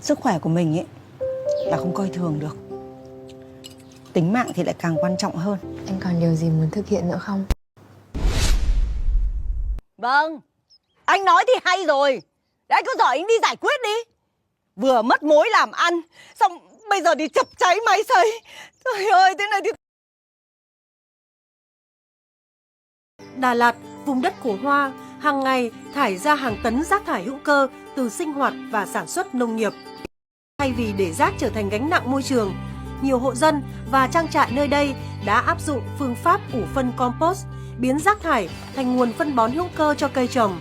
Sức khỏe của mình ấy là không coi thường được. Tính mạng thì lại càng quan trọng hơn. Anh còn điều gì muốn thực hiện nữa không? Vâng, anh nói thì hay rồi. Đấy, anh cứ giỏi anh đi giải quyết đi. Vừa mất mối làm ăn, xong bây giờ đi chập cháy máy sấy. Trời ơi, thế này thì... Đà Lạt, vùng đất của hoa, hàng ngày thải ra hàng tấn rác thải hữu cơ từ sinh hoạt và sản xuất nông nghiệp. Thay vì để rác trở thành gánh nặng môi trường, nhiều hộ dân và trang trại nơi đây đã áp dụng phương pháp ủ phân compost, biến rác thải thành nguồn phân bón hữu cơ cho cây trồng.